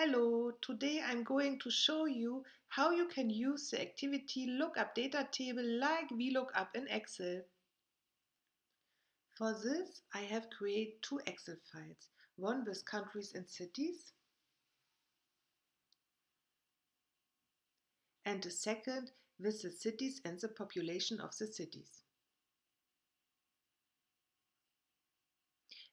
Hello, today I'm going to show you how you can use the activity Lookup data table like Vlookup in Excel. For this, I have created two Excel files, one with countries and cities and a second with the cities and the population of the cities.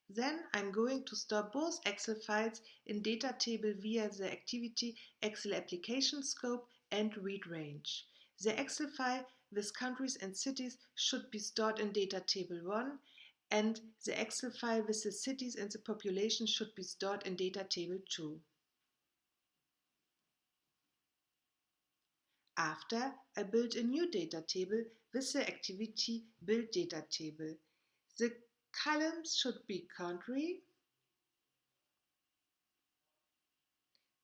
Then I'm going to store both Excel files in Datatable via the activity Excel application scope and read range. The Excel file with countries and cities should be stored in Datatable 1 and the Excel file with the cities and the population should be stored in Datatable 2. After, I build a new data table with the activity Build Data Table. The columns should be country,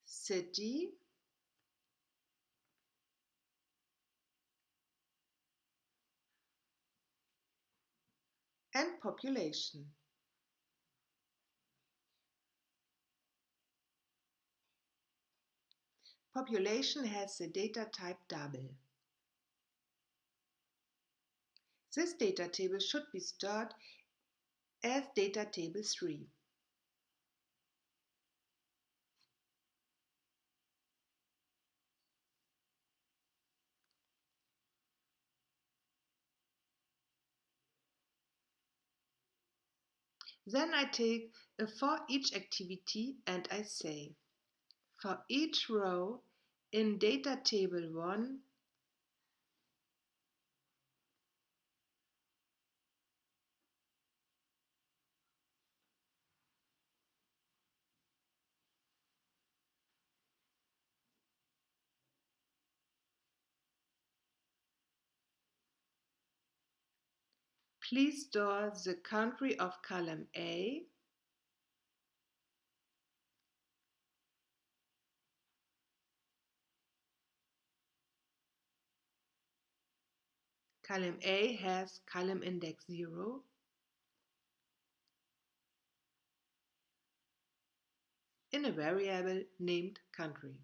city, and population. Population has the data type double. This data table should be stored as data table 3. Then I take a for each activity and I say, for each row in data table 1, please store the country of column A, column A has column index 0, in a variable named country.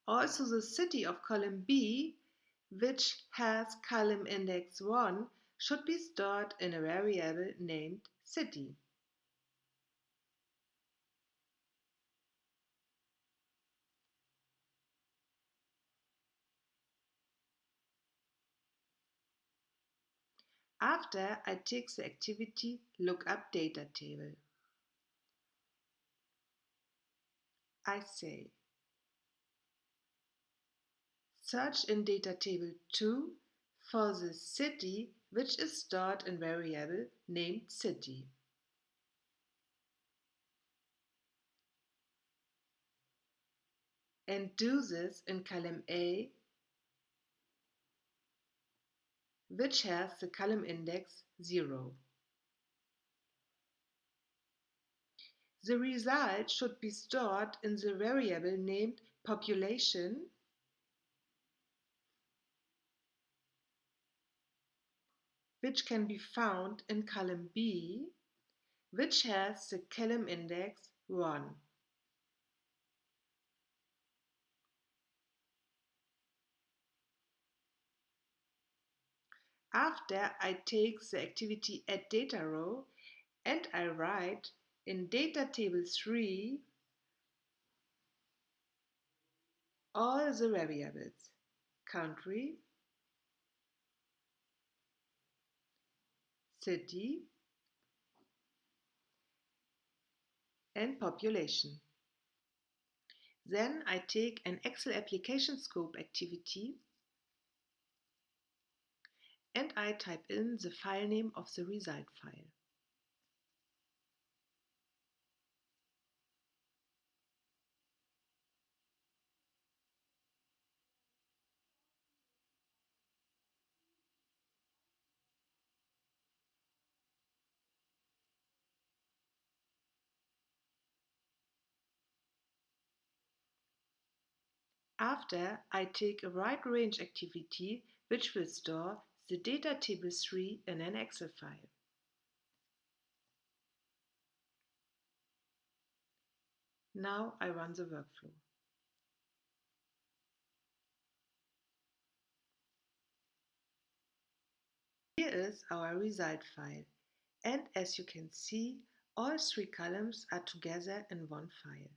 Also the city of column B, which has column index 1, should be stored in a variable named city. After, I take the activity Lookup data table. I say, search in data table 2 for the city which is stored in variable named city. And do this in column A, which has the column index 0. The result should be stored in the variable named population which can be found in column B, which has the column index 1. After, I take the activity Add Data row and I write in data table 3 all the variables: country, city, and population. Then I take an Excel application scope activity and I type in the file name of the result file. After, I take a write range activity which will store the data table 3 in an Excel file. Now I run the workflow. Here is our result file, and as you can see, all 3 columns are together in one file.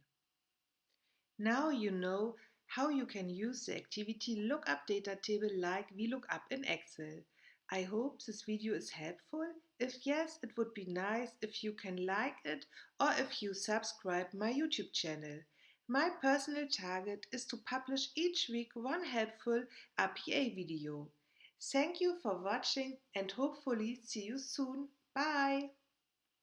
Now you know how you can use the activity Lookup data table like Vlookup in Excel. I hope this video is helpful. If yes, it would be nice if you can like it or if you subscribe my YouTube channel. My personal target is to publish each week one helpful RPA video. Thank you for watching and hopefully see you soon. Bye!